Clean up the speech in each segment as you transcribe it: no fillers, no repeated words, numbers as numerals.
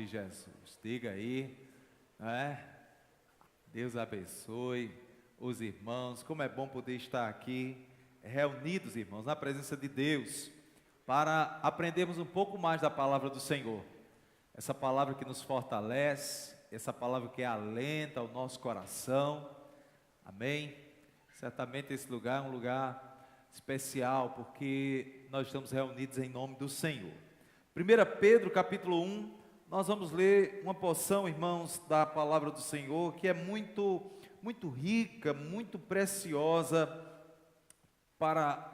de Jesus. Diga aí, né? Deus abençoe os irmãos. Como é bom poder estar aqui, reunidos, irmãos, na presença de Deus, para aprendermos um pouco mais da palavra do Senhor. Essa palavra que nos fortalece, essa palavra que alenta o nosso coração. Amém? Certamente esse lugar é um lugar especial, porque nós estamos reunidos em nome do Senhor. 1 Pedro capítulo 1, nós vamos ler uma porção, irmãos, da palavra do Senhor, que é muito rica, muito preciosa para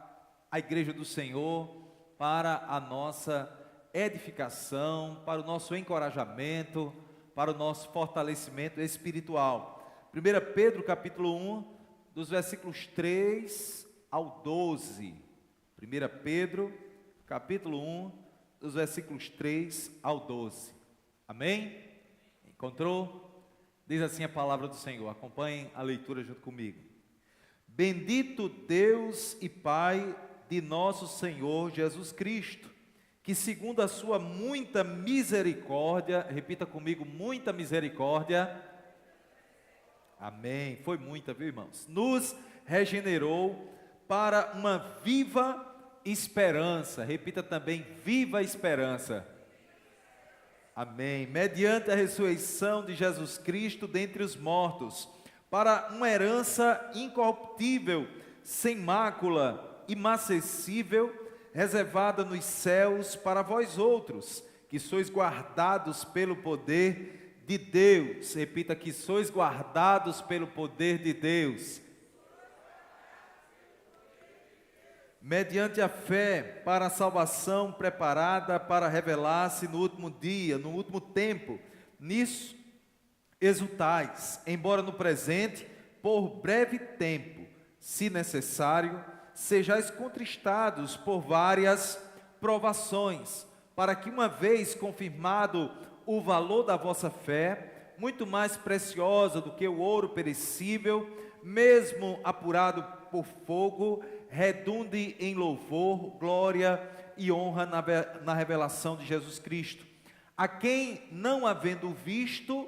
a igreja do Senhor, para a nossa edificação, para o nosso encorajamento, para o nosso fortalecimento espiritual. 1 Pedro capítulo 1, dos versículos 3 ao 12. 1 Pedro capítulo 1, dos versículos 3 ao 12. Amém? Encontrou? Diz assim a palavra do Senhor. Acompanhem a leitura junto comigo. Bendito Deus e Pai de nosso Senhor Jesus Cristo, que segundo a sua muita misericórdia, repita comigo, muita misericórdia, amém, foi muita, viu, irmãos? Nos regenerou para uma viva esperança, repita também, viva esperança, amém, mediante a ressurreição de Jesus Cristo dentre os mortos, para uma herança incorruptível, sem mácula, imacessível, reservada nos céus para vós outros, que sois guardados pelo poder de Deus, repita, que sois guardados pelo poder de Deus, mediante a fé para a salvação preparada para revelar-se no último dia, no último tempo. Nisso exultais, embora no presente, por breve tempo, se necessário, sejais contristados por várias provações, para que, uma vez confirmado o valor da vossa fé, muito mais preciosa do que o ouro perecível, mesmo apurado por fogo, redunde em louvor, glória e honra na revelação de Jesus Cristo, a quem, não havendo visto,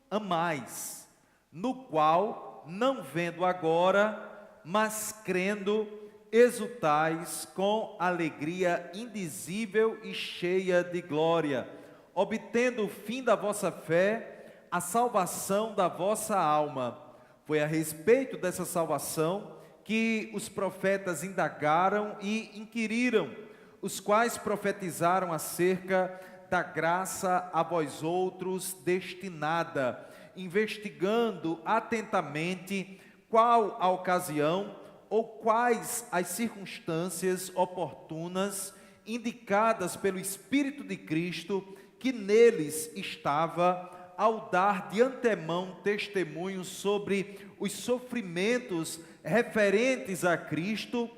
amais, no qual, não vendo agora, mas crendo, exultais com alegria indizível e cheia de glória, obtendo o fim da vossa fé, a salvação da vossa alma. Foi a respeito dessa salvação que os profetas indagaram e inquiriram, os quais profetizaram acerca da graça a vós outros destinada, investigando atentamente qual a ocasião ou quais as circunstâncias oportunas indicadas pelo Espírito de Cristo que neles estava, ao dar de antemão testemunho sobre os sofrimentos referentes a Cristo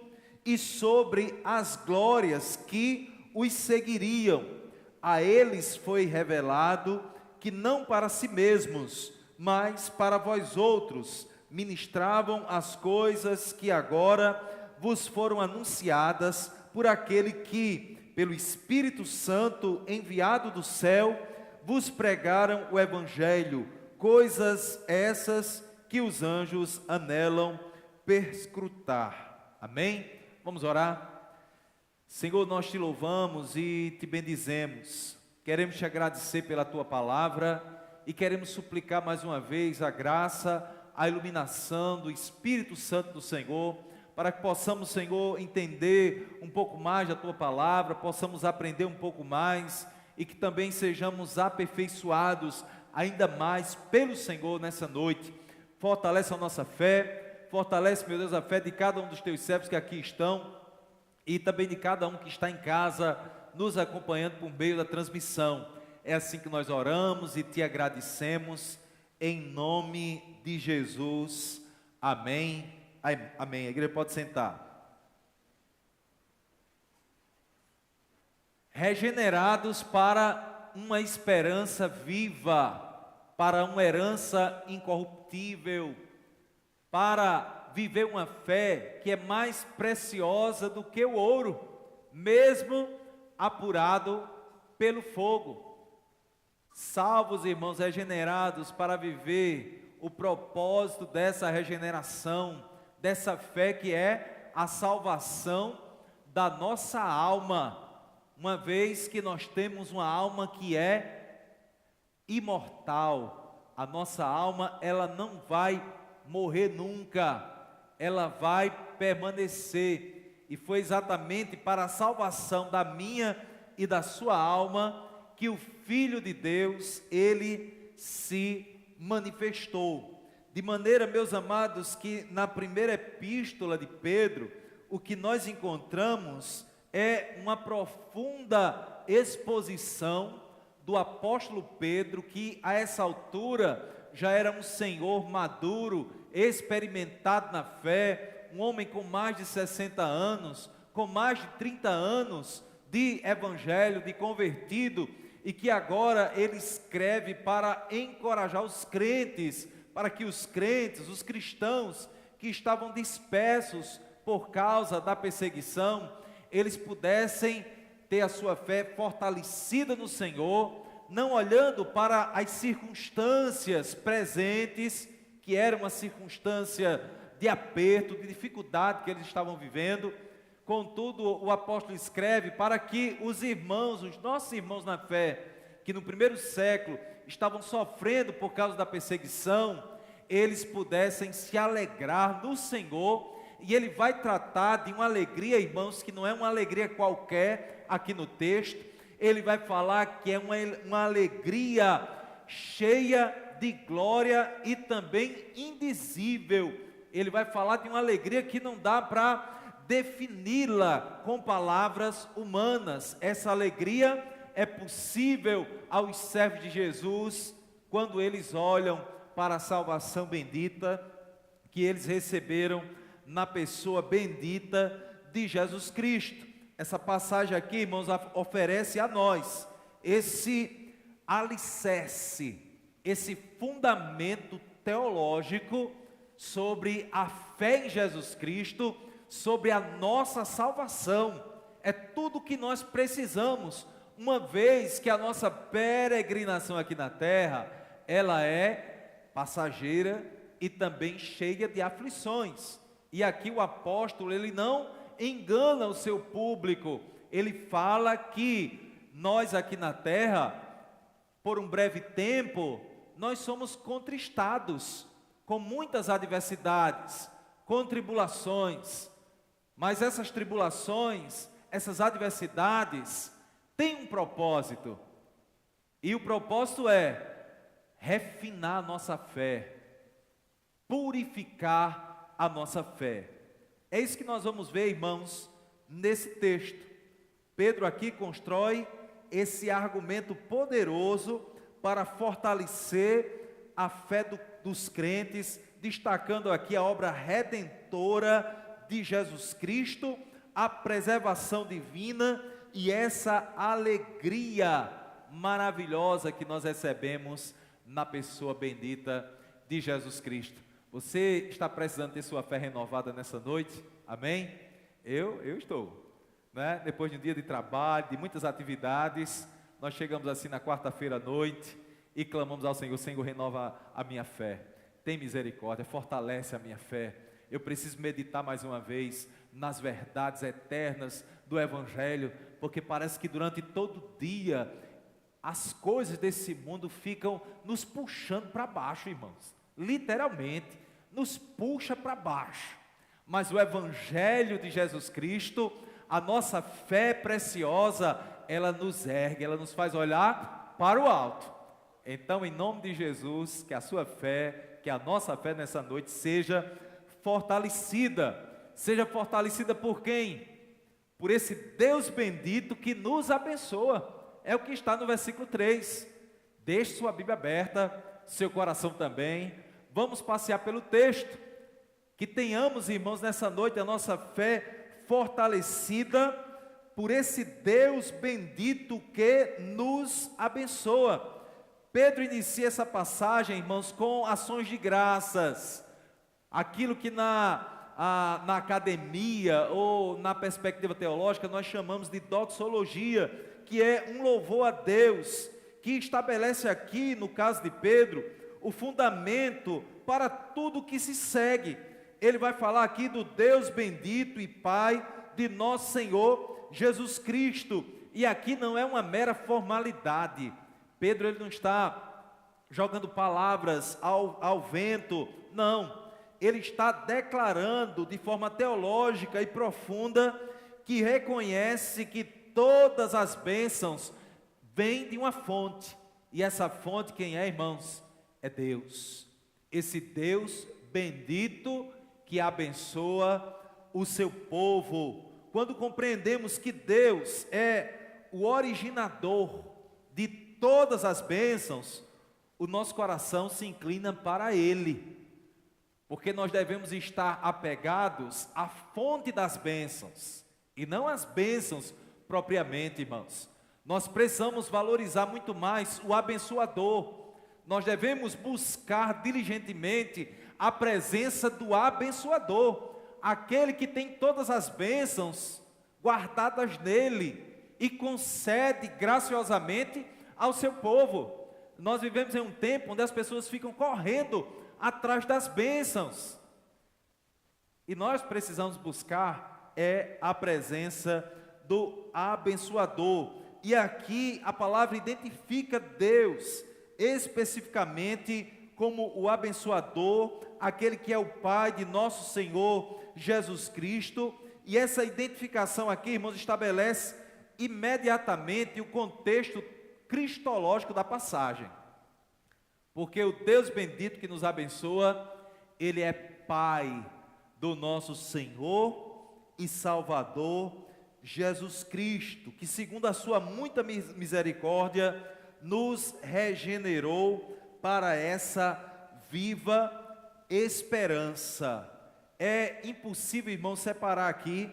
e sobre as glórias que os seguiriam. A eles foi revelado que não para si mesmos, mas para vós outros, ministravam as coisas que agora vos foram anunciadas por aquele que, pelo Espírito Santo enviado do céu, vos pregaram o Evangelho, coisas essas que os anjos anelam perscrutar. Amém? Vamos orar? Senhor, nós te louvamos e te bendizemos. Queremos te agradecer pela tua palavra e queremos suplicar mais uma vez a graça, a iluminação do Espírito Santo do Senhor, para que possamos, Senhor, entender um pouco mais da tua palavra, possamos aprender um pouco mais e que também sejamos aperfeiçoados ainda mais pelo Senhor nessa noite. Fortalece a nossa fé, fortalece, meu Deus, a fé de cada um dos teus servos que aqui estão e também de cada um que está em casa nos acompanhando por meio da transmissão. É assim que nós oramos e te agradecemos em nome de Jesus. Amém. Amém. A igreja pode sentar. Regenerados para uma esperança viva, para uma herança incorruptível, para viver uma fé que é mais preciosa do que o ouro, mesmo apurado pelo fogo. salvos, irmãos, regenerados para viver o propósito dessa regeneração, dessa fé que é a salvação da nossa alma, uma vez que nós temos uma alma que é imortal. A nossa alma, ela não vai morrer nunca, ela vai permanecer, e foi exatamente para a salvação da minha e da sua alma que o Filho de Deus, ele se manifestou. De maneira, meus amados, que na primeira epístola de Pedro, o que nós encontramos é uma profunda exposição do apóstolo Pedro, que a essa altura já era um senhor maduro, experimentado na fé, um homem com mais de 60 anos, com mais de 30 anos de evangelho, de convertido, e que agora ele escreve para encorajar os crentes, para que os crentes, os cristãos que estavam dispersos por causa da perseguição, eles pudessem ter a sua fé fortalecida no Senhor, não olhando para as circunstâncias presentes, que era uma circunstância de aperto, de dificuldade que eles estavam vivendo. Contudo, o apóstolo escreve para que os irmãos, os nossos irmãos na fé, que no primeiro século estavam sofrendo por causa da perseguição, eles pudessem se alegrar no Senhor. E ele vai tratar de uma alegria, irmãos, que não é uma alegria qualquer aqui no texto. Ele vai falar que é uma alegria cheia de glória e também indizível. Ele vai falar de uma alegria que não dá para defini-la com palavras humanas. Essa alegria é possível aos servos de Jesus quando eles olham para a salvação bendita que eles receberam na pessoa bendita de Jesus Cristo. Essa passagem aqui, irmãos, oferece a nós esse alicerce, esse fundamento teológico sobre a fé em Jesus Cristo, sobre a nossa salvação. É tudo o que nós precisamos, uma vez que a nossa peregrinação aqui na terra, ela é passageira e também cheia de aflições. E aqui o apóstolo, ele não engana o seu público, ele fala que nós aqui na terra, por um breve tempo, nós somos contristados com muitas adversidades, com tribulações, mas essas tribulações, essas adversidades, têm um propósito, e o propósito é refinar a nossa fé, purificar a nossa fé. É isso que nós vamos ver, irmãos, nesse texto. Pedro aqui constrói esse argumento poderoso para fortalecer a fé dos crentes, destacando aqui a obra redentora de Jesus Cristo, a preservação divina e essa alegria maravilhosa que nós recebemos na pessoa bendita de Jesus Cristo. Você está precisando ter sua fé renovada nessa noite? Amém? Eu estou, né? Depois de um dia de trabalho, de muitas atividades, nós chegamos assim na quarta-feira à noite e clamamos ao Senhor: Senhor, renova a minha fé, tem misericórdia, fortalece a minha fé. Eu preciso meditar mais uma vez nas verdades eternas do Evangelho, porque parece que durante todo o dia as coisas desse mundo ficam nos puxando para baixo, irmãos. Literalmente, nos puxa para baixo, mas o Evangelho de Jesus Cristo, a nossa fé preciosa, ela nos ergue, ela nos faz olhar para o alto. Então, em nome de Jesus, que a sua fé, que a nossa fé nessa noite seja fortalecida por quem? Por esse Deus bendito que nos abençoa. É o que está no versículo 3. Deixe sua Bíblia aberta, seu coração também. Vamos passear pelo texto, que tenhamos, irmãos, nessa noite a nossa fé fortalecida por esse Deus bendito que nos abençoa. Pedro inicia essa passagem, irmãos, com ações de graças, aquilo que na academia ou na perspectiva teológica nós chamamos de doxologia, que é um louvor a Deus, que estabelece aqui, no caso de Pedro, o fundamento para tudo que se segue. Ele vai falar aqui do Deus bendito e Pai de nosso Senhor Jesus Cristo. E aqui não é uma mera formalidade. Pedro ele não está jogando palavras ao vento, não. Ele está declarando de forma teológica e profunda que reconhece que todas as bênçãos vêm de uma fonte. E essa fonte quem é, irmãos? É Deus. Esse Deus bendito que abençoa o seu povo. Quando compreendemos que Deus é o originador de todas as bênçãos, o nosso coração se inclina para Ele, porque nós devemos estar apegados à fonte das bênçãos, e não às bênçãos propriamente, irmãos. Nós precisamos valorizar muito mais o abençoador. Nós devemos buscar diligentemente a presença do abençoador, aquele que tem todas as bênçãos guardadas nele e concede graciosamente ao seu povo. Nós vivemos em um tempo onde as pessoas ficam correndo atrás das bênçãos, e nós precisamos buscar a presença do abençoador. E aqui a palavra identifica Deus especificamente como o abençoador, aquele que é o Pai de nosso Senhor Jesus Cristo. E essa identificação aqui, irmãos, estabelece imediatamente o contexto cristológico da passagem, porque o Deus bendito que nos abençoa, Ele é Pai do nosso Senhor e Salvador Jesus Cristo, que segundo a sua muita misericórdia, nos regenerou para essa viva esperança. É impossível, irmão, separar aqui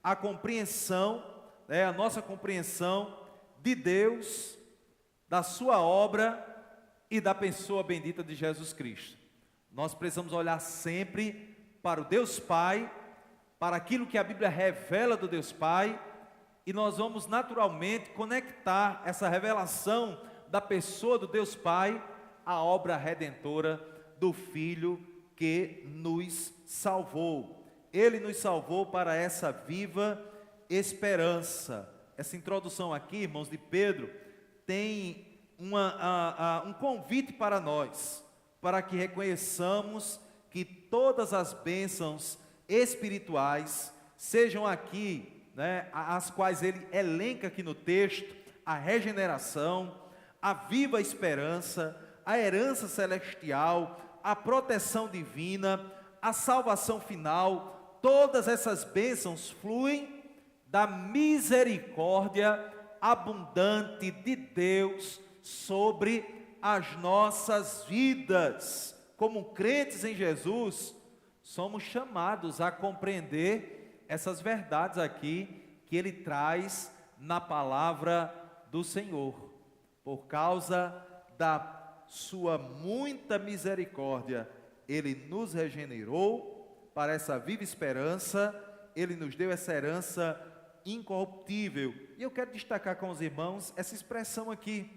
a compreensão, a nossa compreensão de Deus, da sua obra e da pessoa bendita de Jesus Cristo. Nós precisamos olhar sempre para o Deus Pai, para aquilo que a Bíblia revela do Deus Pai, e nós vamos naturalmente conectar essa revelação da pessoa do Deus Pai à obra redentora do Filho que nos salvou. Ele nos salvou para essa viva esperança. Essa introdução aqui, irmãos, de Pedro, tem um convite para nós, para que reconheçamos que todas as bênçãos espirituais, sejam aqui, as quais ele elenca aqui no texto, a regeneração, a viva esperança, a herança celestial, a proteção divina, a salvação final, todas essas bênçãos fluem da misericórdia abundante de Deus sobre as nossas vidas. Como crentes em Jesus, somos chamados a compreender essas verdades aqui que Ele traz na palavra do Senhor. Por causa da sua muita misericórdia, Ele nos regenerou para essa viva esperança, Ele nos deu essa herança incorruptível. E eu quero destacar com os irmãos essa expressão aqui,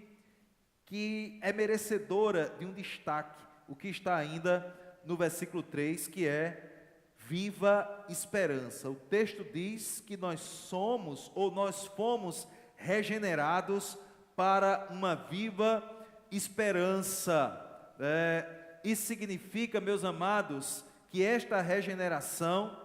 que é merecedora de um destaque, o que está ainda no versículo 3, que é viva esperança. O texto diz que nós somos, ou nós fomos regenerados para uma viva esperança. Isso significa, meus amados, que esta regeneração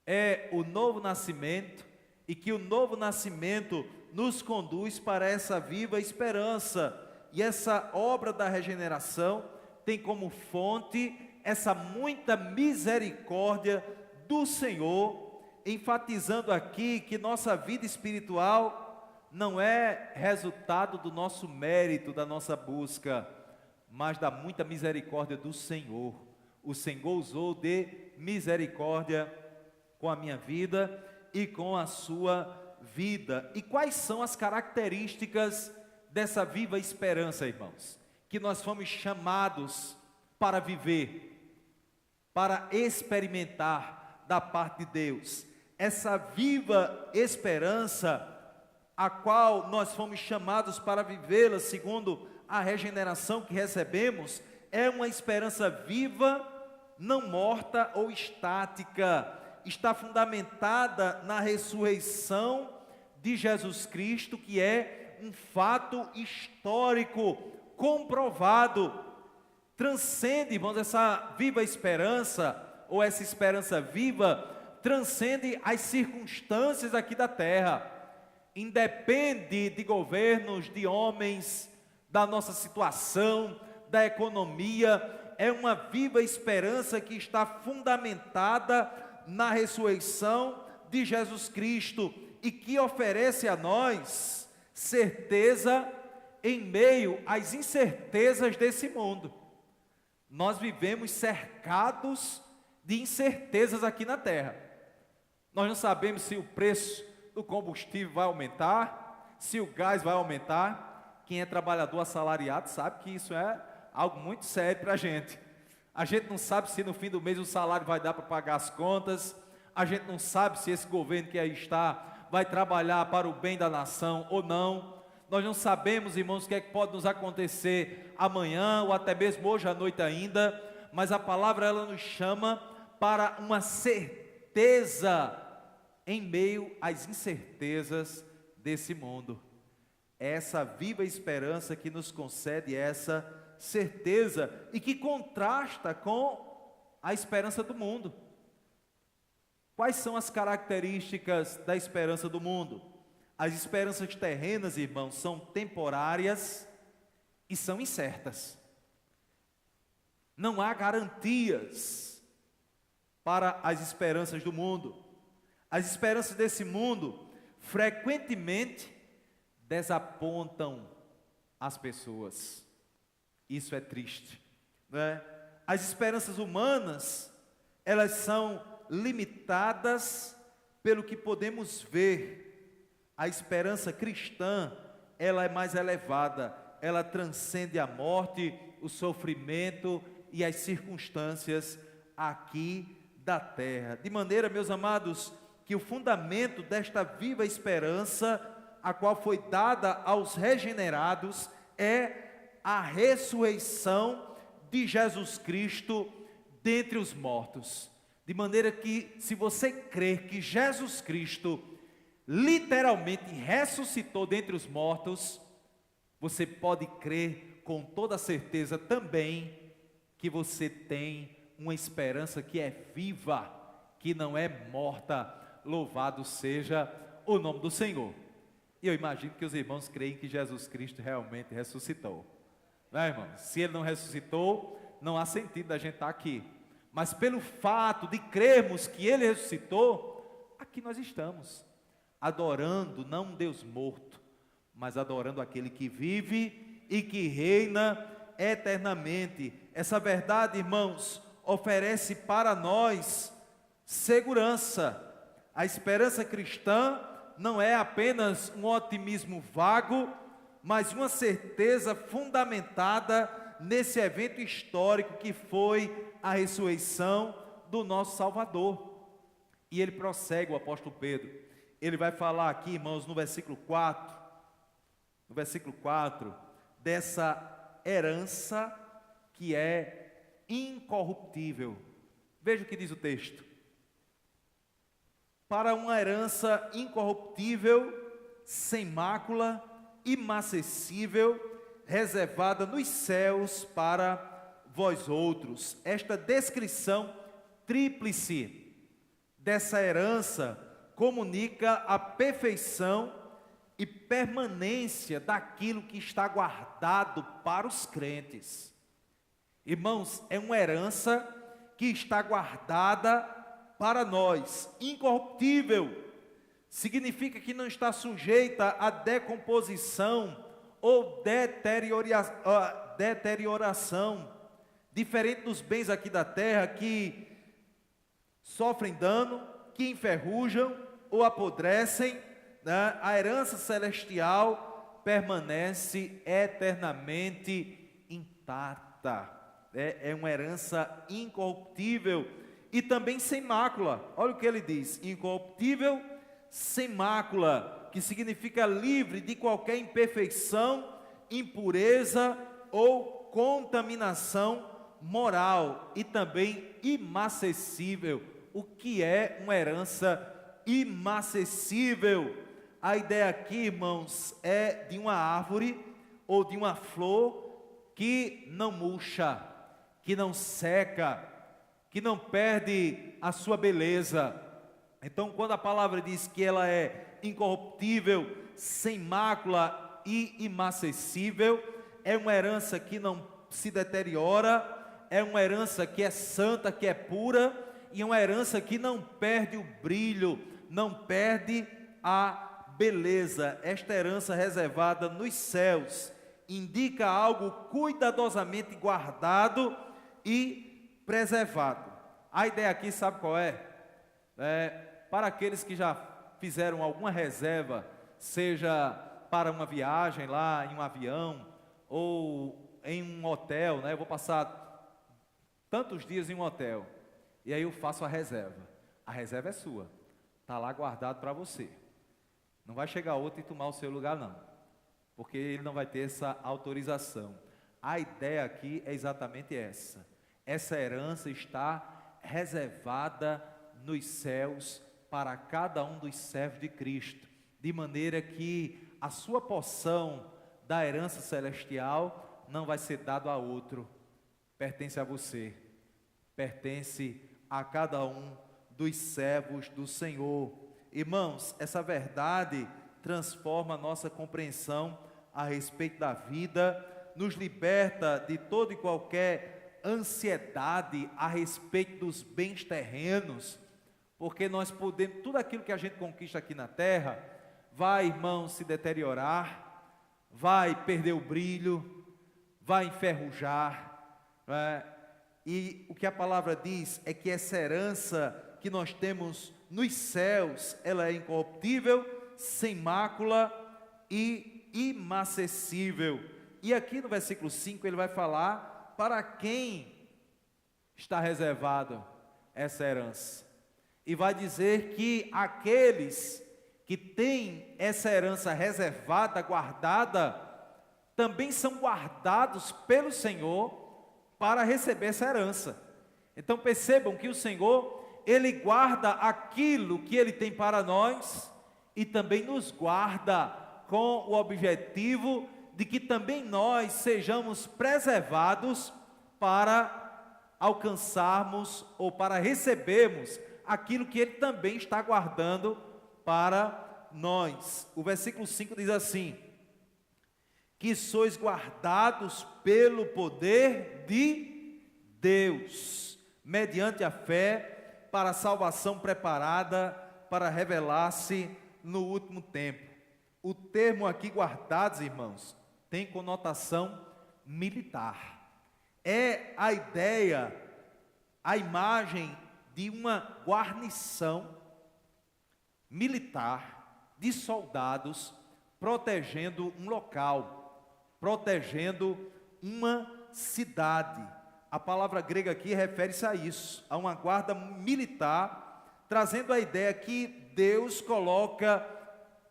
é o novo nascimento, e que o novo nascimento nos conduz para essa viva esperança. E essa obra da regeneração tem como fonte essa muita misericórdia do Senhor, enfatizando aqui que nossa vida espiritual não é resultado do nosso mérito, da nossa busca, mas da muita misericórdia do Senhor. O Senhor usou de misericórdia com a minha vida e com a sua vida. E quais são as características dessa viva esperança, irmãos? Que nós fomos chamados para viver, para experimentar da parte de Deus. Essa viva esperança, a qual nós fomos chamados para vivê-la segundo a regeneração que recebemos, é uma esperança viva, não morta ou estática. Está fundamentada na ressurreição de Jesus Cristo, que é um fato histórico, comprovado. Transcende, irmãos, essa viva esperança, ou essa esperança viva, transcende as circunstâncias aqui da terra. Independe de governos, de homens, da nossa situação, da economia. É uma viva esperança que está fundamentada na ressurreição de Jesus Cristo e que oferece a nós certeza em meio às incertezas desse mundo. Nós vivemos cercados de incertezas aqui na terra. Nós não sabemos se o preço do combustível vai aumentar, se o gás vai aumentar. Quem é trabalhador assalariado sabe que isso é algo muito sério para a gente. A gente não sabe se no fim do mês o salário vai dar para pagar as contas. A gente não sabe se esse governo que aí está vai trabalhar para o bem da nação ou não. Nós não sabemos, irmãos, o que é que pode nos acontecer amanhã ou até mesmo hoje à noite ainda. Mas a palavra, ela nos chama para uma certeza em meio às incertezas desse mundo. É essa viva esperança que nos concede essa certeza e que contrasta com a esperança do mundo. Quais são as características da esperança do mundo? As esperanças terrenas, irmãos, são temporárias e são incertas. Não há garantias para as esperanças do mundo. As esperanças desse mundo frequentemente desapontam as pessoas. Isso é triste, né? As esperanças humanas, elas são limitadas pelo que podemos ver. A esperança cristã, ela é mais elevada, ela transcende a morte, o sofrimento e as circunstâncias aqui da terra. De maneira, meus amados, que o fundamento desta viva esperança, a qual foi dada aos regenerados, é a ressurreição de Jesus Cristo dentre os mortos. De maneira que, se você crer que Jesus Cristo literalmente ressuscitou dentre os mortos, você pode crer com toda certeza também que você tem uma esperança que é viva, que não é morta. Louvado seja o nome do Senhor. E eu imagino que os irmãos creem que Jesus Cristo realmente ressuscitou. Não é, irmãos? Se Ele não ressuscitou, não há sentido da gente estar aqui. Mas pelo fato de crermos que Ele ressuscitou, aqui nós estamos, adorando não um Deus morto, mas adorando aquele que vive e que reina eternamente. Essa verdade, irmãos, oferece para nós segurança. A esperança cristã não é apenas um otimismo vago, mas uma certeza fundamentada nesse evento histórico que foi a ressurreição do nosso Salvador. E ele prossegue, o apóstolo Pedro, ele vai falar aqui, irmãos, no versículo 4, dessa herança que é incorruptível. Veja o que diz o texto: para uma herança incorruptível, sem mácula, imacessível, reservada nos céus para vós outros. Esta descrição tríplice dessa herança comunica a perfeição e permanência daquilo que está guardado para os crentes. Irmãos, é uma herança que está guardada para nós, incorruptível. Significa que não está sujeita à decomposição ou deterioração, diferente dos bens aqui da terra que sofrem dano, que enferrujam ou apodrecem, né? A herança celestial permanece eternamente intacta. É uma herança incorruptível e também sem mácula. Olha o que ele diz: incorruptível, sem mácula, que significa livre de qualquer imperfeição, impureza ou contaminação moral, e também imacessível. O que é uma herança imacessível? A ideia aqui, irmãos, é de uma árvore ou de uma flor que não murcha, que não seca, que não perde a sua beleza. Então, quando a palavra diz que ela é incorruptível, sem mácula e imacessível, é uma herança que não se deteriora, é uma herança que é santa, que é pura, e uma herança que não perde o brilho, não perde a beleza. Esta herança reservada nos céus indica algo cuidadosamente guardado e preservado. A ideia aqui, sabe qual é? Para aqueles que já fizeram alguma reserva, seja para uma viagem lá em um avião ou em um hotel, né? Eu vou passar tantos dias em um hotel e aí eu faço a reserva. A reserva é sua, está lá guardado para você. Não vai chegar outro e tomar o seu lugar, não, porque ele não vai ter essa autorização. A ideia aqui é exatamente essa. Essa herança está reservada nos céus para cada um dos servos de Cristo, de maneira que a sua porção da herança celestial não vai ser dado a outro, pertence a você, pertence a cada um dos servos do Senhor. Irmãos, essa verdade transforma a nossa compreensão a respeito da vida, nos liberta de toda e qualquer ansiedade a respeito dos bens terrenos, porque nós podemos, tudo aquilo que a gente conquista aqui na terra, vai, irmão, se deteriorar, vai perder o brilho, vai enferrujar, né? E o que a palavra diz é que essa herança que nós temos nos céus, ela é incorruptível, sem mácula e imacessível. E aqui no versículo 5 ele vai falar para quem está reservado essa herança. E vai dizer que aqueles que têm essa herança reservada, guardada, também são guardados pelo Senhor para receber essa herança. Então percebam que o Senhor, Ele guarda aquilo que Ele tem para nós e também nos guarda com o objetivo de que também nós sejamos preservados para alcançarmos ou para recebermos aquilo que Ele também está guardando para nós. O versículo 5 diz assim: que sois guardados pelo poder de Deus, mediante a fé, para a salvação preparada para revelar-se no último tempo. O termo aqui guardados, irmãos, tem conotação militar. É a ideia, a imagem de uma guarnição militar de soldados protegendo um local, protegendo uma cidade. A palavra grega aqui refere-se a isso, a uma guarda militar, trazendo a ideia que Deus coloca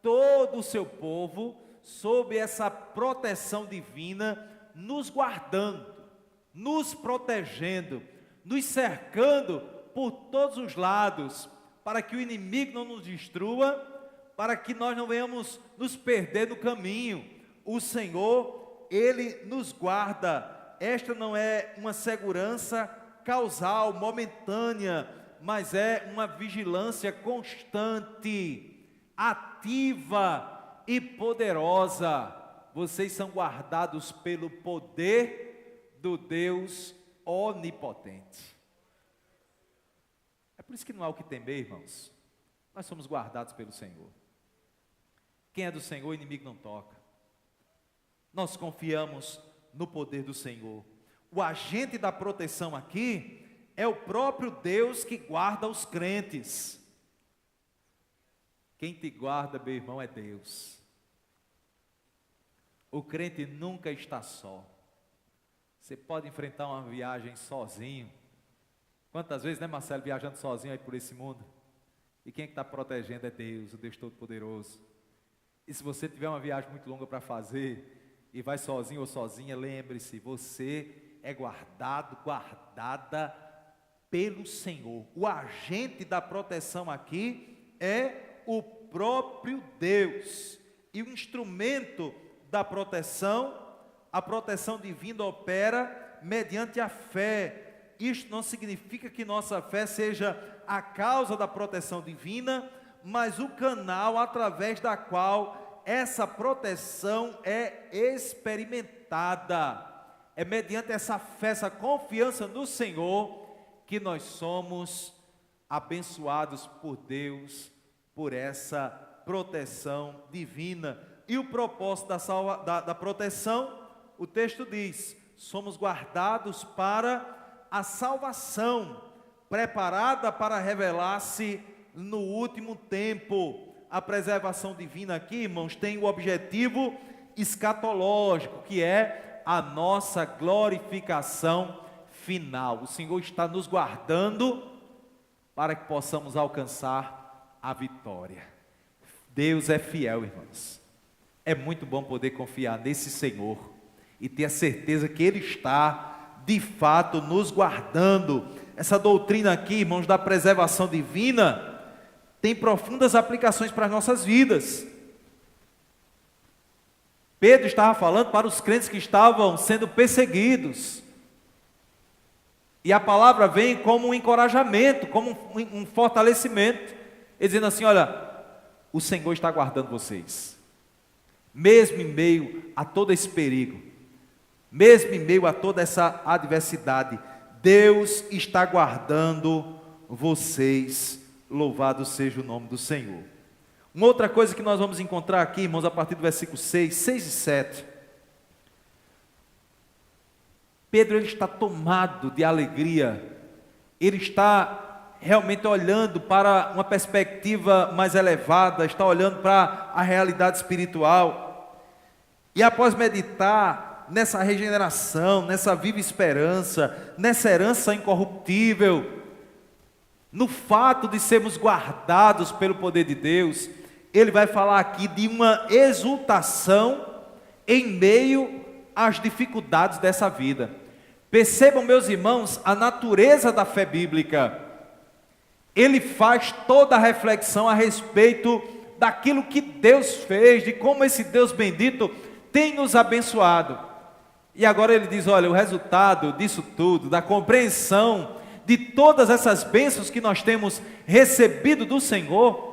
todo o seu povo sob essa proteção divina, nos guardando, nos protegendo, nos cercando por todos os lados, para que o inimigo não nos destrua, para que nós não venhamos nos perder no caminho. O Senhor, Ele nos guarda. Esta não é uma segurança causal, momentânea, mas é uma vigilância constante, ativa e poderosa. Vocês são guardados pelo poder do Deus onipotente. É por isso que não há o que temer, irmãos. Nós somos guardados pelo Senhor. Quem é do Senhor, o inimigo não toca. Nós confiamos no poder do Senhor. O agente da proteção aqui é o próprio Deus que guarda os crentes. Quem te guarda, meu irmão, é Deus. O crente nunca está só. Você pode enfrentar uma viagem sozinho. Quantas vezes, né, Marcelo, viajando sozinho aí por esse mundo? E quem está protegendo é Deus, o Deus Todo-Poderoso. E se você tiver uma viagem muito longa para fazer, e vai sozinho ou sozinha, lembre-se, você é guardado, guardada pelo Senhor. O agente da proteção aqui é o próprio Deus. E o instrumento da proteção, a proteção divina opera mediante a fé. Isto não significa que nossa fé seja a causa da proteção divina, mas o canal através da qual essa proteção é experimentada. É mediante essa fé, essa confiança no Senhor, que nós somos abençoados por Deus, por essa proteção divina. E o propósito da proteção, o texto diz, somos guardados para a salvação, preparada para revelar-se no último tempo. A preservação divina aqui, irmãos, tem o objetivo escatológico, que é a nossa glorificação final. O Senhor está nos guardando para que possamos alcançar a vitória. Deus é fiel, irmãos. É muito bom poder confiar nesse Senhor e ter a certeza que Ele está, de fato, nos guardando. Essa doutrina aqui, irmãos, da preservação divina, tem profundas aplicações para as nossas vidas. Pedro estava falando para os crentes que estavam sendo perseguidos. E a palavra vem como um encorajamento, como um fortalecimento, dizendo assim, olha, o Senhor está guardando vocês. Mesmo em meio a todo esse perigo, mesmo em meio a toda essa adversidade, Deus está guardando vocês. Louvado seja o nome do Senhor. Uma outra coisa que nós vamos encontrar aqui, irmãos, a partir do versículo 6 e 7. Pedro, ele está tomado de alegria. Ele está realmente olhando para uma perspectiva mais elevada, está olhando para a realidade espiritual. E após meditar nessa regeneração, nessa viva esperança, nessa herança incorruptível, no fato de sermos guardados pelo poder de Deus, ele vai falar aqui de uma exultação em meio às dificuldades dessa vida. Percebam, meus irmãos, a natureza da fé bíblica. Ele faz toda a reflexão a respeito daquilo que Deus fez, de como esse Deus bendito tem nos abençoado. E agora ele diz, olha, o resultado disso tudo, da compreensão de todas essas bênçãos que nós temos recebido do Senhor,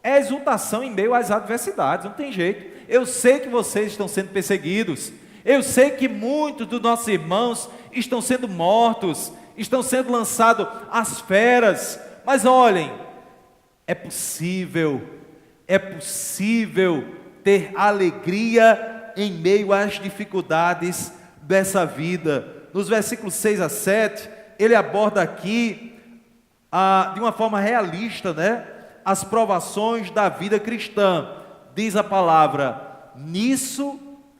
é exultação em meio às adversidades, não tem jeito. Eu sei que vocês estão sendo perseguidos, eu sei que muitos dos nossos irmãos estão sendo mortos, estão sendo lançados às feras, mas olhem, é possível ter alegria em meio às dificuldades dessa vida. Nos versículos 6 a 7, ele aborda aqui, de uma forma realista, as provações da vida cristã. Diz a palavra, nisso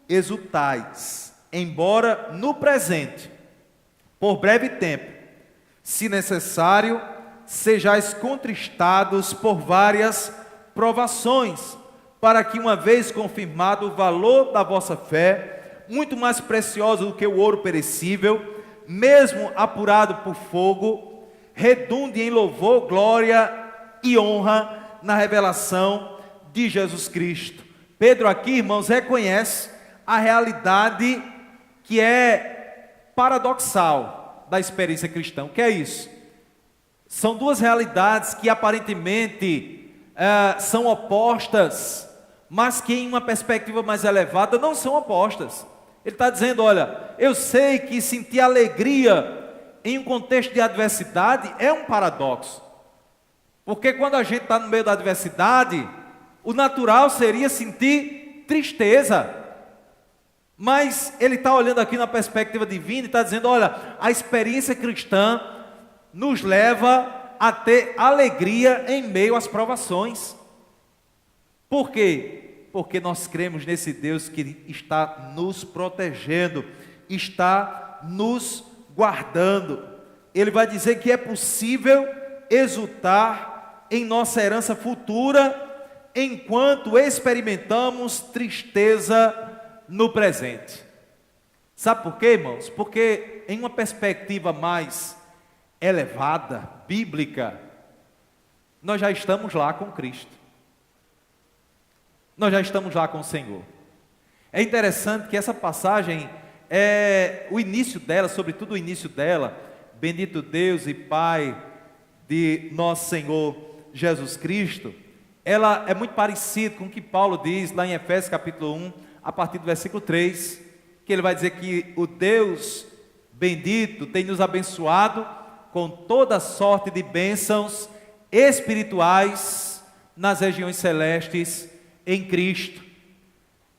exultais, embora no presente, por breve tempo, se necessário, sejais contristados por várias provações, para que, uma vez confirmado o valor da vossa fé, muito mais preciosa do que o ouro perecível, mesmo apurado por fogo, redunde em louvor, glória e honra na revelação de Jesus Cristo. Pedro aqui, irmãos, reconhece a realidade que é paradoxal da experiência cristã. O que é isso? São duas realidades que aparentemente são opostas, mas que em uma perspectiva mais elevada não são opostas. Ele está dizendo, olha, eu sei que sentir alegria em um contexto de adversidade é um paradoxo. Porque quando a gente está no meio da adversidade, o natural seria sentir tristeza. Mas ele está olhando aqui na perspectiva divina e está dizendo, olha, a experiência cristã nos leva a ter alegria em meio às provações. Por quê? Porque nós cremos nesse Deus que está nos protegendo, está nos guardando. Ele vai dizer que é possível exultar em nossa herança futura, enquanto experimentamos tristeza no presente. Sabe por quê, irmãos? Porque em uma perspectiva mais elevada, bíblica, nós já estamos lá com Cristo. Nós já estamos lá com o Senhor. É interessante que essa passagem, o início dela, sobretudo o início dela, bendito Deus e Pai de nosso Senhor Jesus Cristo, ela é muito parecida com o que Paulo diz lá em Efésios capítulo 1, a partir do versículo 3, que ele vai dizer que o Deus bendito tem nos abençoado com toda sorte de bênçãos espirituais nas regiões celestes em Cristo.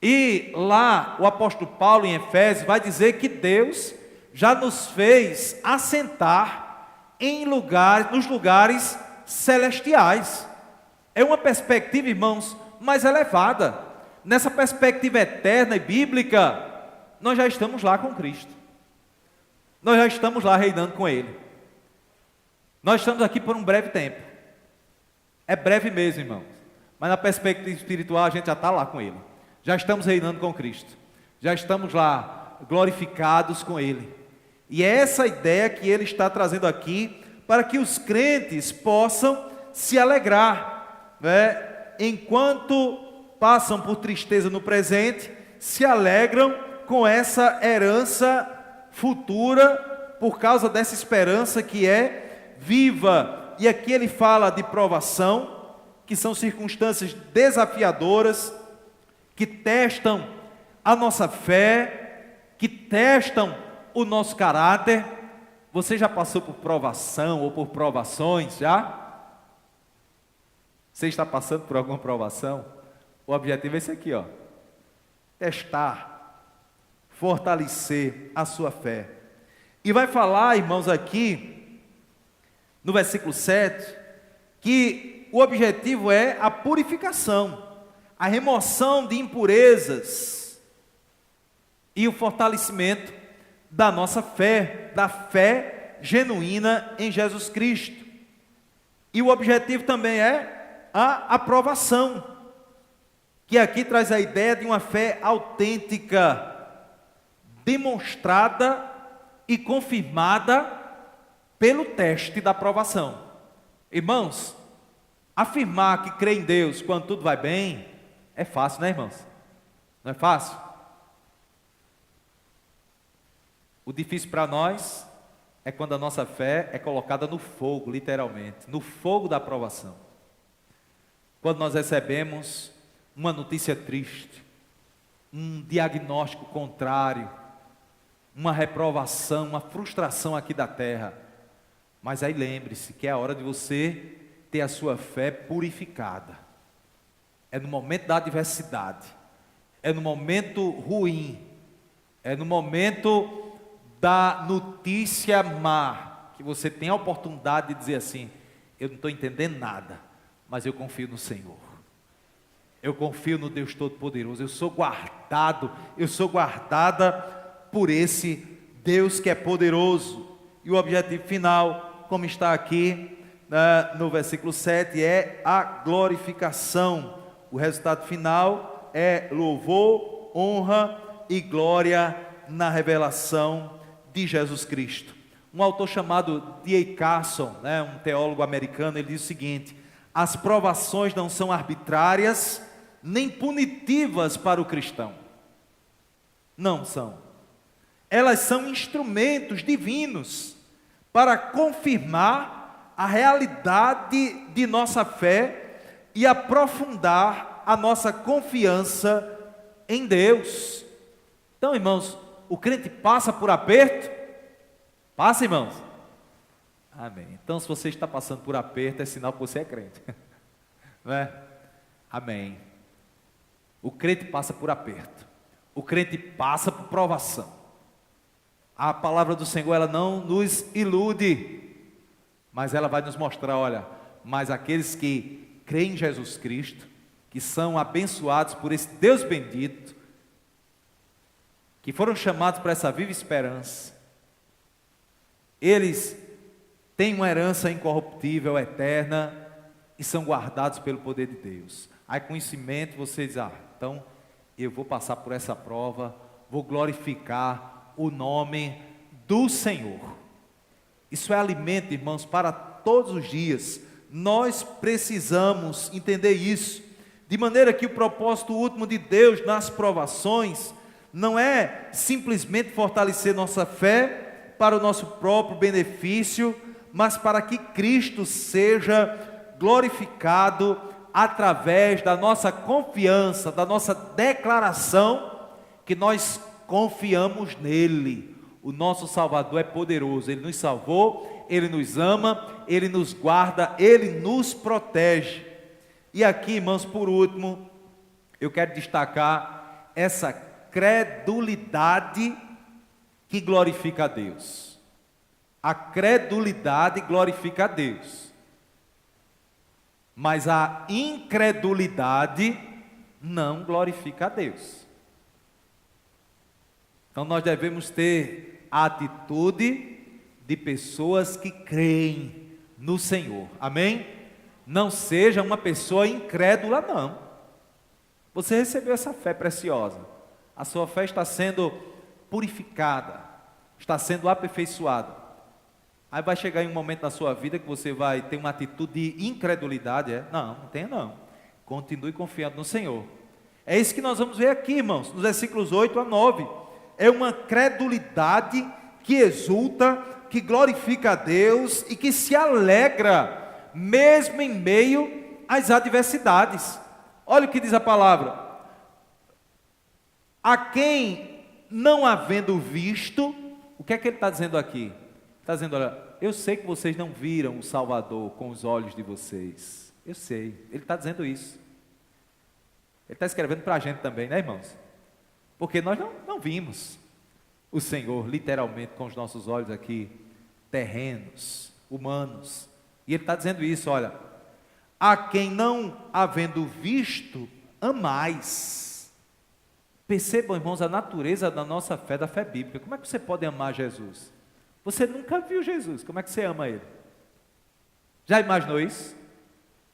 E lá o apóstolo Paulo em Efésios vai dizer que Deus já nos fez assentar nos lugares celestiais. É uma perspectiva, irmãos, mais elevada. Nessa perspectiva eterna e bíblica, nós já estamos lá com Cristo. Nós já estamos lá reinando com Ele. Nós estamos aqui por um breve tempo. É breve mesmo, irmãos. Mas na perspectiva espiritual a gente já está lá com Ele. Já estamos reinando com Cristo. Já estamos lá glorificados com Ele. E é essa ideia que Ele está trazendo aqui para que os crentes possam se alegrar, né? Enquanto passam por tristeza no presente, se alegram com essa herança futura, por causa dessa esperança que é viva. E aqui ele fala de provação, que são circunstâncias desafiadoras, que testam a nossa fé, que testam o nosso caráter. Você já passou por provação ou por provações, já? Você está passando por alguma provação? O objetivo é esse aqui, ó. Testar, fortalecer a sua fé. E vai falar, irmãos, aqui, no versículo 7, que o objetivo é a purificação, a remoção de impurezas e o fortalecimento da nossa fé, da fé genuína em Jesus Cristo. E o objetivo também é a aprovação, que aqui traz a ideia de uma fé autêntica, demonstrada e confirmada pelo teste da aprovação. Irmãos, afirmar que crê em Deus quando tudo vai bem, é fácil, né, irmãos? Não é fácil? O difícil para nós é quando a nossa fé é colocada no fogo, literalmente, no fogo da aprovação. Quando nós recebemos uma notícia triste, um diagnóstico contrário, uma reprovação, uma frustração aqui da terra. Mas aí lembre-se que é a hora de você ter a sua fé purificada. É no momento da adversidade, é no momento ruim, é no momento da notícia má, que você tem a oportunidade de dizer assim: eu não estou entendendo nada, mas eu confio no Senhor. Eu confio no Deus Todo-Poderoso. Eu sou guardado, eu sou guardada por esse Deus que é poderoso. E o objetivo final, como está aqui no versículo 7, é a glorificação. O resultado final é louvor, honra e glória na revelação de Jesus Cristo. Um autor chamado D.A. Carson, um teólogo americano, ele diz o seguinte: as provações não são arbitrárias nem punitivas para o cristão. Não são. Elas são instrumentos divinos para confirmar a realidade de nossa fé e aprofundar a nossa confiança em Deus. Então, irmãos, o crente passa por aperto? Passa, irmãos? Amém. Então, se você está passando por aperto, é sinal que você é crente. Não é? Amém. O crente passa por aperto. O crente passa por provação. A palavra do Senhor, ela não nos ilude, mas ela vai nos mostrar, olha, mas aqueles que creem em Jesus Cristo, que são abençoados por esse Deus bendito, que foram chamados para essa viva esperança, eles têm uma herança incorruptível, eterna, e são guardados pelo poder de Deus. Aí com isso em mente você diz, então eu vou passar por essa prova, vou glorificar o nome do Senhor. Isso é alimento, irmãos, para todos os dias. Nós precisamos entender isso, de maneira que o propósito último de Deus nas provações não é simplesmente fortalecer nossa fé para o nosso próprio benefício, mas para que Cristo seja glorificado através da nossa confiança, da nossa declaração que nós confiamos nele. O nosso Salvador é poderoso, ele nos salvou, ele nos ama, ele nos guarda, ele nos protege. E aqui, irmãos, por último, eu quero destacar essa credulidade que glorifica a Deus. A credulidade glorifica a Deus, mas a incredulidade não glorifica a Deus. Então nós devemos ter a atitude de pessoas que creem no Senhor, amém? Não seja uma pessoa incrédula, não. Você recebeu essa fé preciosa, a sua fé está sendo purificada, está sendo aperfeiçoada. Aí vai chegar em um momento na sua vida que você vai ter uma atitude de incredulidade, Não tenha não. Continue confiando no Senhor. É isso que nós vamos ver aqui, irmãos, nos versículos 8 a 9. É uma credulidade que exulta, que glorifica a Deus e que se alegra, mesmo em meio às adversidades. Olha o que diz a palavra. A quem não havendo visto, o que é que ele está dizendo aqui? Está dizendo, olha, eu sei que vocês não viram o Salvador com os olhos de vocês. Eu sei, ele está dizendo isso. Ele está escrevendo para a gente também, né, irmãos? Porque nós não vimos o Senhor, literalmente, com os nossos olhos aqui, terrenos, humanos. E ele está dizendo isso, olha, a quem não havendo visto, amais. Percebam, irmãos, a natureza da nossa fé, da fé bíblica. Como é que você pode amar Jesus? Você nunca viu Jesus, como é que você ama Ele? Já imaginou isso?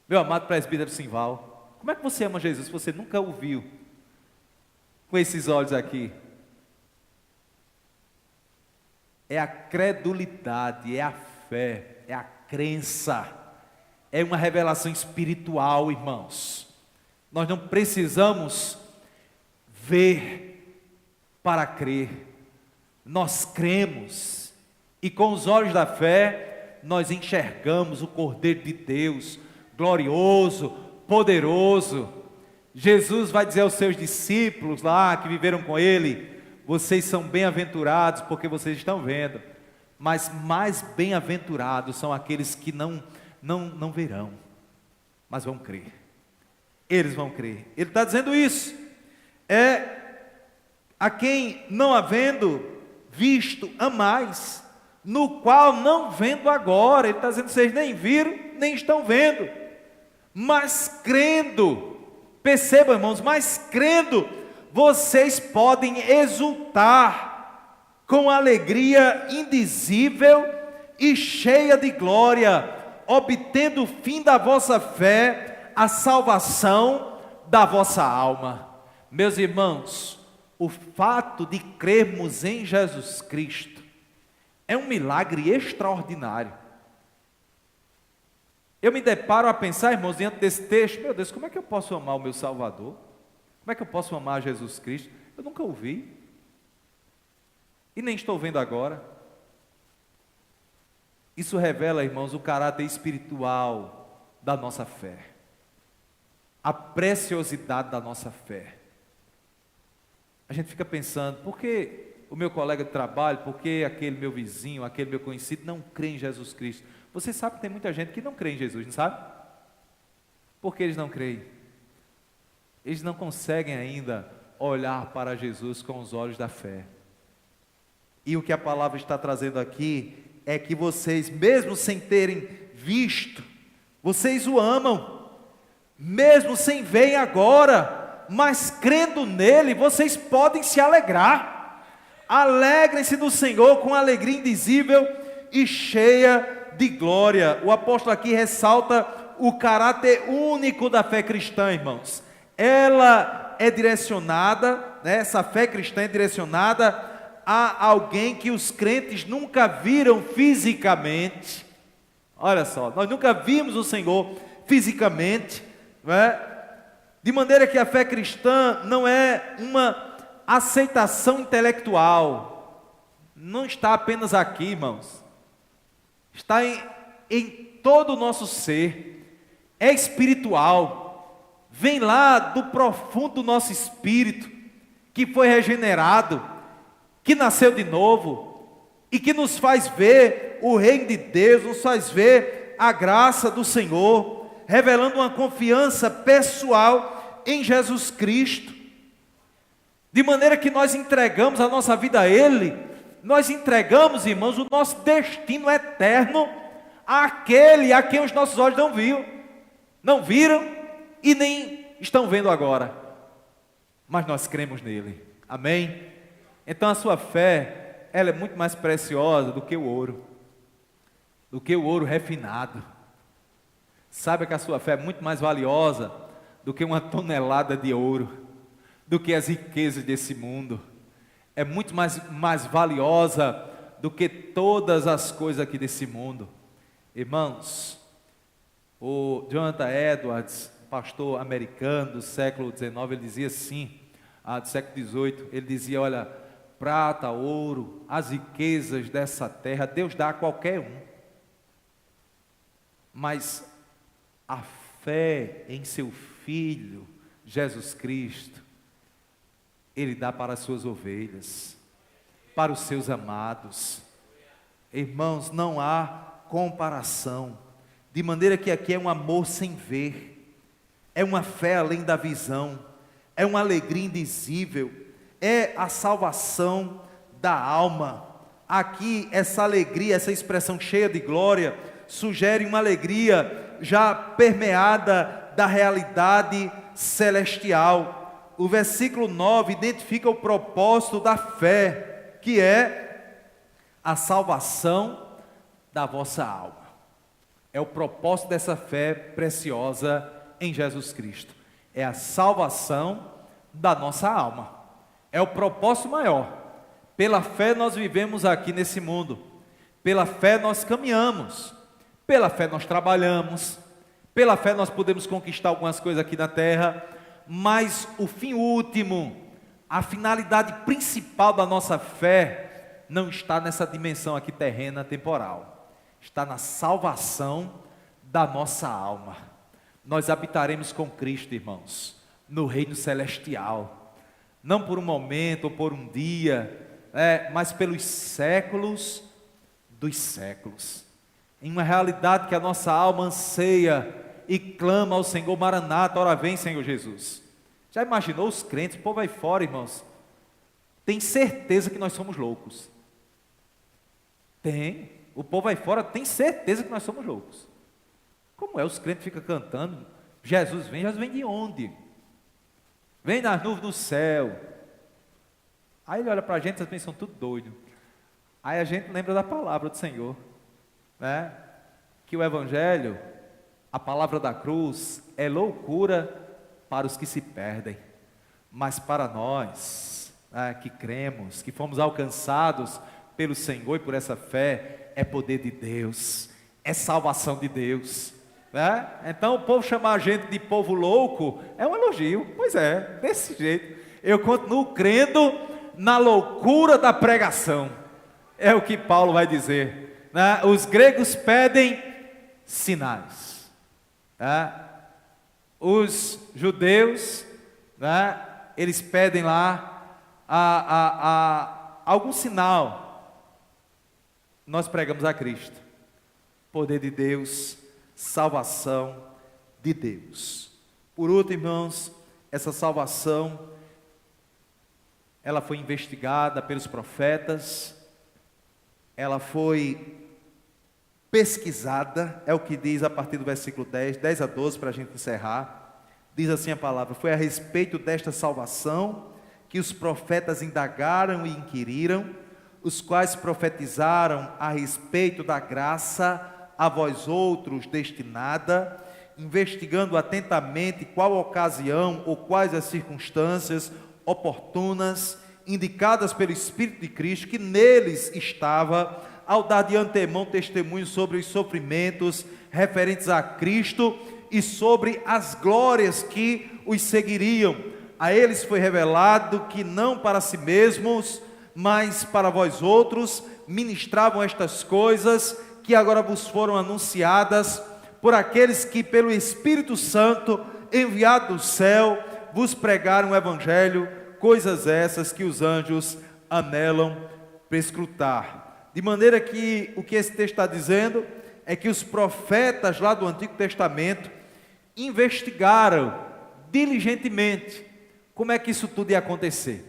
Meu amado presbítero Simval, como é que você ama Jesus se você nunca o viu com esses olhos aqui? É a credulidade, é a fé, é a crença, é uma revelação espiritual, irmãos. Nós não precisamos ver para crer, nós cremos. E com os olhos da fé, nós enxergamos o Cordeiro de Deus, glorioso, poderoso. Jesus vai dizer aos seus discípulos lá, que viveram com Ele, vocês são bem-aventurados, porque vocês estão vendo. Mas mais bem-aventurados são aqueles que não verão, mas vão crer. Eles vão crer. Ele está dizendo isso. É a quem não havendo visto, amais, no qual não vendo agora. Ele está dizendo, vocês nem viram, nem estão vendo, mas crendo, percebam, irmãos, mas crendo, vocês podem exultar com alegria indizível e cheia de glória, obtendo o fim da vossa fé, a salvação da vossa alma. Meus irmãos, o fato de crermos em Jesus Cristo é um milagre extraordinário. Eu me deparo a pensar, irmãos, diante desse texto, meu Deus, como é que eu posso amar o meu Salvador? Como é que eu posso amar Jesus Cristo? Eu nunca o vi, e nem estou vendo agora. Isso revela, irmãos, o caráter espiritual da nossa fé, a preciosidade da nossa fé. A gente fica pensando, por que o meu colega de trabalho, por que aquele meu vizinho, aquele meu conhecido não crê em Jesus Cristo? Você sabe que tem muita gente que não crê em Jesus, não sabe? Por que eles não creem? Eles não conseguem ainda olhar para Jesus com os olhos da fé. E o que a palavra está trazendo aqui é que vocês, mesmo sem terem visto, vocês o amam, mesmo sem verem agora, mas crendo nele, vocês podem se alegrar. Alegrem-se do Senhor com alegria indizível e cheia de glória. O apóstolo aqui ressalta o caráter único da fé cristã, irmãos. Ela é direcionada, né, essa fé cristã é direcionada a alguém que os crentes nunca viram fisicamente. Olha só, nós nunca vimos o Senhor fisicamente, não é? De maneira que a fé cristã não é uma aceitação intelectual, não está apenas aqui, irmãos, está em todo o nosso ser, é espiritual, vem lá do profundo do nosso espírito, que foi regenerado, que nasceu de novo, e que nos faz ver o reino de Deus, nos faz ver a graça do Senhor, revelando uma confiança pessoal em Jesus Cristo, de maneira que nós entregamos a nossa vida a Ele, nós entregamos, irmãos, o nosso destino eterno àquele a quem os nossos olhos não viram e nem estão vendo agora, mas nós cremos nele, amém? Então a sua fé, ela é muito mais preciosa do que o ouro refinado. Saiba que a sua fé é muito mais valiosa do que uma tonelada de ouro, do que as riquezas desse mundo. É muito mais valiosa do que todas as coisas aqui desse mundo. Irmãos, o Jonathan Edwards, pastor americano do século XIX, ele dizia assim, do século XVIII, ele dizia, olha, prata, ouro, as riquezas dessa terra, Deus dá a qualquer um. Mas a fé em seu Filho, Jesus Cristo, Ele dá para as suas ovelhas, para os seus amados. Irmãos, não há comparação, de maneira que aqui é um amor sem ver, é uma fé além da visão, é uma alegria indizível, é a salvação da alma. Aqui essa alegria, essa expressão cheia de glória, sugere uma alegria já permeada da realidade celestial. O versículo 9 identifica o propósito da fé, que é a salvação da vossa alma. É o propósito dessa fé preciosa em Jesus Cristo. É a salvação da nossa alma. É o propósito maior. Pela fé nós vivemos aqui nesse mundo. Pela fé nós caminhamos. Pela fé nós trabalhamos. Pela fé nós podemos conquistar algumas coisas aqui na terra. Mas o fim último, a finalidade principal da nossa fé, não está nessa dimensão aqui terrena, temporal. Está na salvação da nossa alma. Nós habitaremos com Cristo, irmãos, no reino celestial. Não por um momento ou por um dia, mas pelos séculos dos séculos. Em uma realidade que a nossa alma anseia e clama ao Senhor, Maranata, ora vem, Senhor Jesus. Já imaginou os crentes, o povo aí fora, irmãos, tem certeza que nós somos loucos. Tem, o povo aí fora tem certeza que nós somos loucos. Como é, os crentes ficam cantando, Jesus vem de onde? Vem nas nuvens do céu. Aí ele olha para a gente e eles são tudo doido. Aí a gente lembra da palavra do Senhor, né? Que o Evangelho, a palavra da cruz, é loucura para os que se perdem, mas para nós, que cremos, que fomos alcançados pelo Senhor e por essa fé, é poder de Deus, é salvação de Deus, né? Então o povo chamar a gente de povo louco é um elogio. Pois é, desse jeito eu continuo crendo na loucura da pregação, é o que Paulo vai dizer, né? Os gregos pedem sinais, né? Os judeus, né? Eles pedem lá algum sinal. Nós pregamos a Cristo, poder de Deus, salvação de Deus. Por último, irmãos, essa salvação, ela foi investigada pelos profetas, ela foi pesquisada, é o que diz a partir do versículo 10 a 12, para a gente encerrar. Diz assim a palavra: foi a respeito desta salvação que os profetas indagaram e inquiriram, os quais profetizaram a respeito da graça a vós outros destinada, investigando atentamente qual a ocasião ou quais as circunstâncias oportunas, indicadas pelo Espírito de Cristo, que neles estava, ao dar de antemão testemunho sobre os sofrimentos referentes a Cristo e sobre as glórias que os seguiriam. A eles foi revelado que não para si mesmos, mas para vós outros, ministravam estas coisas que agora vos foram anunciadas por aqueles que pelo Espírito Santo, enviado do céu, vos pregaram o Evangelho, coisas essas que os anjos anelam perscrutar. De maneira que o que esse texto está dizendo é que os profetas lá do Antigo Testamento investigaram diligentemente como é que isso tudo ia acontecer.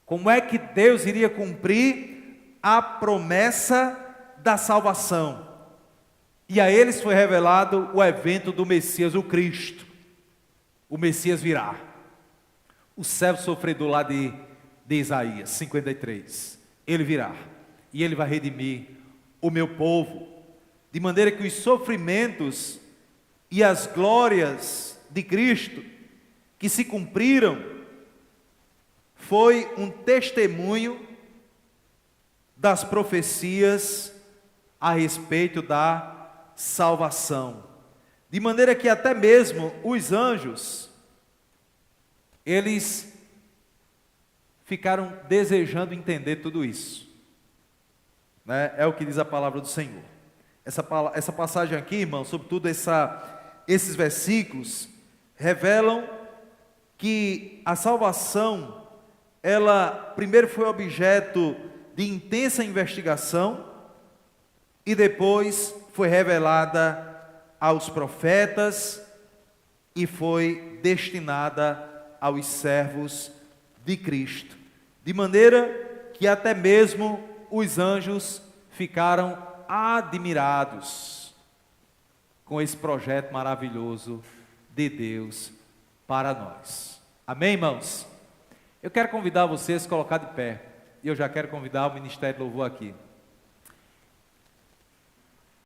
Como é que Deus iria cumprir a promessa da salvação. E a eles foi revelado o evento do Messias, o Cristo. O Messias virá. O servo sofredor lá de Isaías 53. Ele virá. E ele vai redimir o meu povo. De maneira que os sofrimentos e as glórias de Cristo que se cumpriram foi um testemunho das profecias a respeito da salvação. De maneira que até mesmo os anjos, eles ficaram desejando entender tudo isso, né? É o que diz a palavra do Senhor. Essa passagem aqui, irmão, sobretudo esses versículos, revelam que a salvação, ela primeiro foi objeto de intensa investigação e depois foi revelada aos profetas e foi destinada aos servos de Cristo. De maneira que até mesmo os anjos ficaram admirados com esse projeto maravilhoso de Deus para nós. Amém, irmãos? Eu quero convidar vocês a se colocar de pé. E eu já quero convidar o Ministério de Louvor aqui.